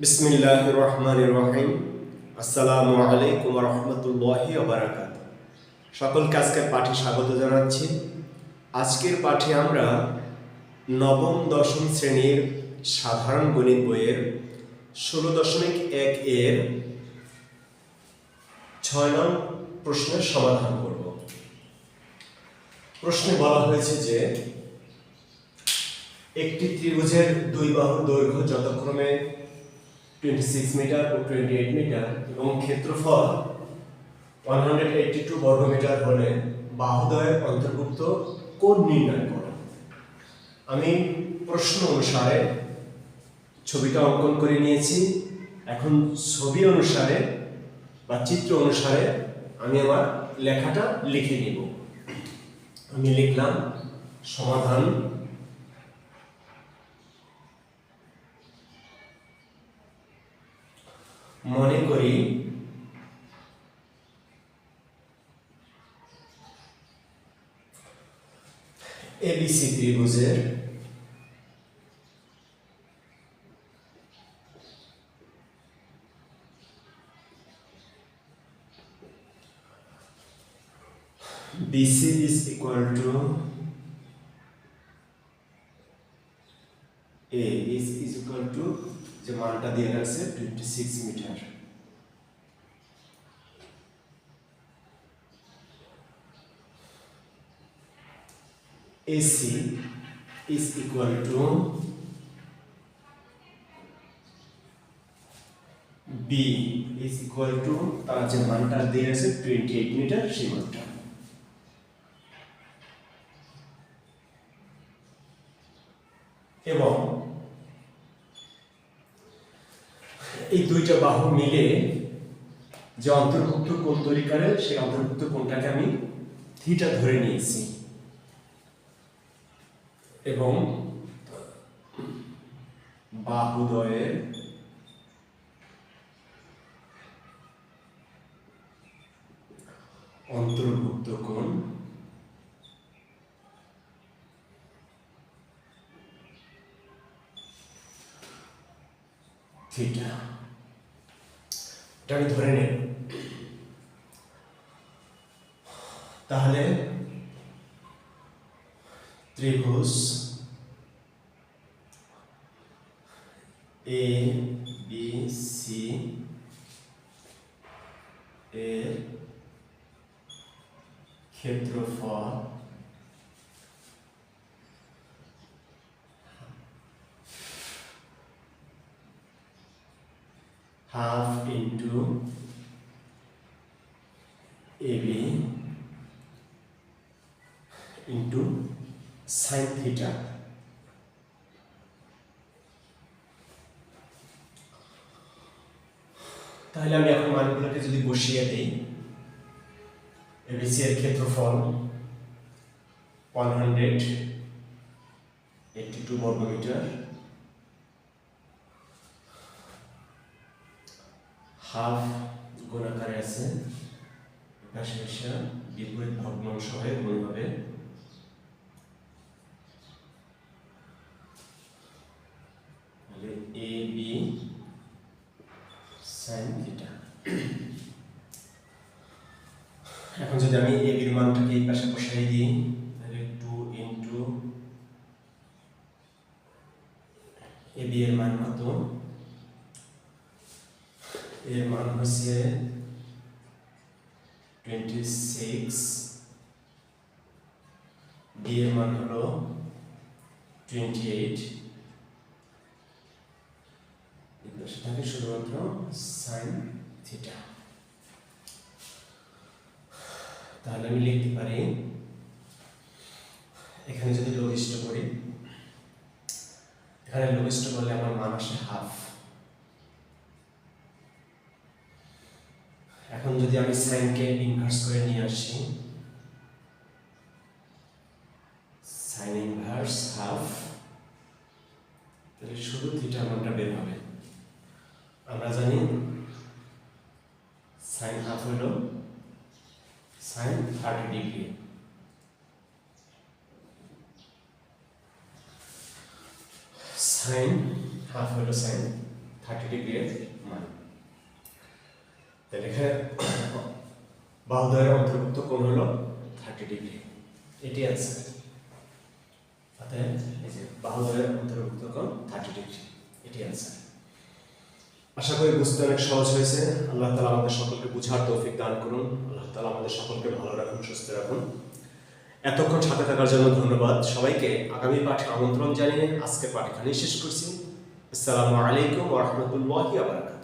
বিসমিল্লাহির রহমানির রহিম। আসসালামু আলাইকুম ওয়া রাহমাতুল্লাহি ওয়া বারাকাতুহু। সকলকে আজকের পাঠে স্বাগত জানাচ্ছি। আজকের পাঠে আমরা নবম দশম শ্রেণীর সাধারণ গণিত বইয়ের 16.1 এর 6 নং প্রশ্নের সমাধান করব। প্রশ্নে বলা হয়েছে যে একটি ত্রিভুজের দুই বাহুর দৈর্ঘ্য যথাক্রমে 26 মিটার ও 28 মিটার এবং ক্ষেত্রফল 182 বর্গমিটার হলে বাহুদ্বয়ের অন্তর্ভুক্ত কোণ নির্ণয় করো। আমি প্রশ্ন অনুসারে ছবিটা অঙ্কন করে নিয়েছি। এখন ছবি অনুসারে বা চিত্র অনুসারে আমি আমার লেখাটা লিখে নিব। আমি লিখলাম সমাধান। মনে করি এবিসি ত্রিভুজের BC is equal to A is equal to যে মানটা দিয়ে রাখছে 26 metre. AC is equal to B is equal to তার যে মানটা দিয়ে আছে 28 মিটার সেই মানটা। এবং এই দুইটা বাহু মিলে যে অন্তর্ভুক্ত কোণ তৈরি করে সেই অন্তর্ভুক্ত কোণটাকে আমি থিটা ধরে নিয়েছি এবং বাহুদ্বয়ের অন্তর্ভুক্ত কোণ থিটা, এটা আমি ধরে নেব। তাহলে ত্রিভুজ এ বি সি এর ক্ষেত্রফল half into AB into sine theta. তাহলে আমি এখন মানগুলোকে যদি বসিয়ে দিই, এবিসি এর ক্ষেত্রফল 182 বর্গমিটার, হাফ গুণাকারে আছে, পাশে এসে বিপরীত ভগ্নাংশ হয়ে গুণ হবে। তাহলে এ বি সাইন থিটা। এখন যদি আমি এ বির মানটাকে এই পাশে বসাই দিই, তাহলে 2 ইন্টু এ বি এর মান কত? এর মান হচ্ছে 26, বি এর মান হলো 28, সেটাকে শুধুমাত্র সাইন থিটা। তাহলে আমি লিখতে পারি, এখানে যদি লঘিষ্ঠ করি, এখানে লঘিষ্ঠ করলে আমার মান আসে হাফ। এখন যদি আমি সাইনকে ইনভার্স করে নিয়ে আসি, সাইন ইনভার্স হাফ, তাহলে শুধু থিটা মানটা বের হবে। আমরা জানি সাইন হাফ হলো সাইন 30 ডিগ্রি। সাইন হাফ হলো সাইন 30 ডিগ্রি এর মান। তাহলে এখানে বাহুদ্বয়ের অন্তর্ভুক্ত কোণ হলো 30 ডিগ্রি, এটি অ্যান্সার। অতএব এই যে বাহুদ্বয়ের অন্তর্ভুক্ত কোণ 30 ডিগ্রি, এটি অ্যান্সার। আশা করি বুঝতে অনেক সহজ হয়েছে। আল্লাহ তাআলা আমাদের সকলকে বুঝার তৌফিক দান করুন। আল্লাহ তাআলা আমাদের সকলকে ভালো রাখুন, সুস্থ রাখুন। এতক্ষণ সাথে থাকার জন্য ধন্যবাদ। সবাইকে আগামী পাঠে আমন্ত্রণ জানিয়ে আজকের পাঠ এখানেই শেষ করছি। আসসালামু আলাইকুম ওয়া রাহমাতুল্লাহি ওয়া বারাকাতুহু।